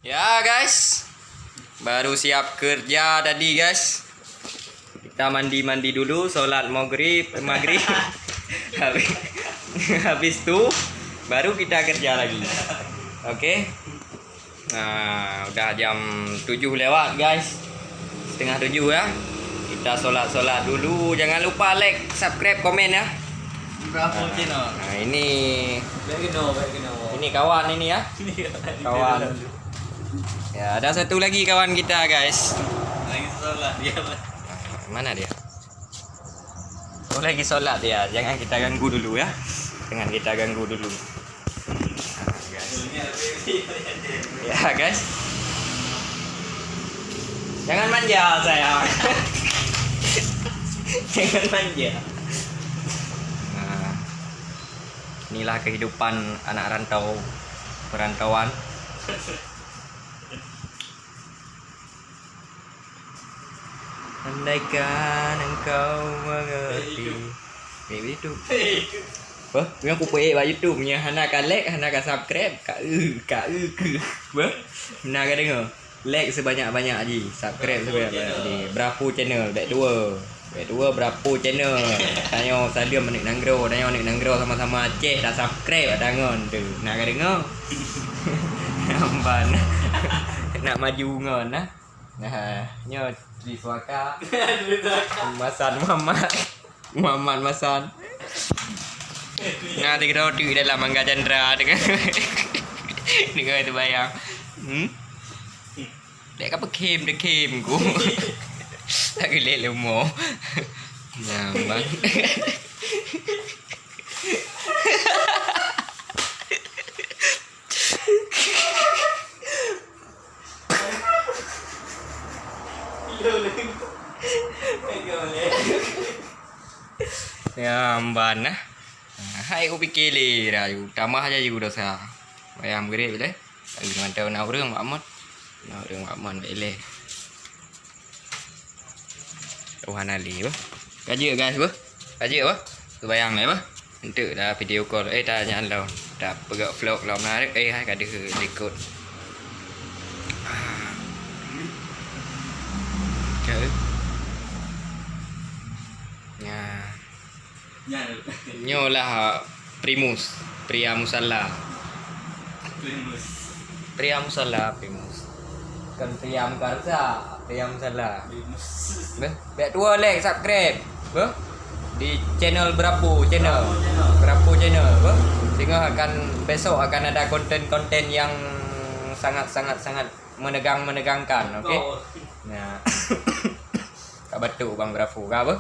Ya guys, baru siap kerja tadi guys. Kita mandi dulu, sholat maghrib. habis, habis tu baru kita kerja lagi. Oke. Nah, udah jam 7 lewat guys. Setengah 7 ya. Kita sholat dulu. Jangan lupa like, subscribe, komen ya. Nah ini kawan ini ya. Kawan. Ya, ada satu lagi kawan kita, guys. Lagi sholat dia. Mana dia? Oh, lagi sholat dia. Jangan kita ganggu dulu ya. Jangan kita ganggu dulu. Nah, guys. Ya, guys. Jangan manja sayang. Jangan manja. Nah, inilah kehidupan anak rantau, perantauan. Andaikan engkau mengerti. Baby itu. Wah, aku punya buat YouTube punya hana ka like, hana ka subscribe, ka ke. Wah, nak dengar. Like sebanyak-banyak aje, subscribe sebanyak-banyak aje. Berapa channel? Back dua berapa channel? Tanya saya menik nanggro, sama-sama Aceh dah subscribe tangan tu. Nak dengar? Nampan. Nak maju ngon nah. Nah, nyo di suaka. Masan Muhammad Masan. Nah, tiga roti dalam Mangga Chandra dengan itu bayang. Dek apa kem ku. Tak gelek lemo. Nah, bang. Ya amban nah. Hai aku fikir le rayu. Tamah aja juga dosa. Bayam gede boleh. Lagi mantau nak urang makmud. Nak urang makmud boleh. Tuhan Ali bah. Kaji guys bah. Kaji bah. Tu bayang le bah. Untuk dah video call dah jangan lau. Dah pegak vlog lau menarik hai kada ikut. Okay. Ya. Nyolah Primus, Pria Musalla. Primus. Kan Pria Mukarsa, Pria Musalla. Baik tua like, subscribe. Di channel berapa channel? Sehingga besok akan ada konten-konten yang sangat menegangkan, okey? Nah. Tak betul bang Bravo, apa?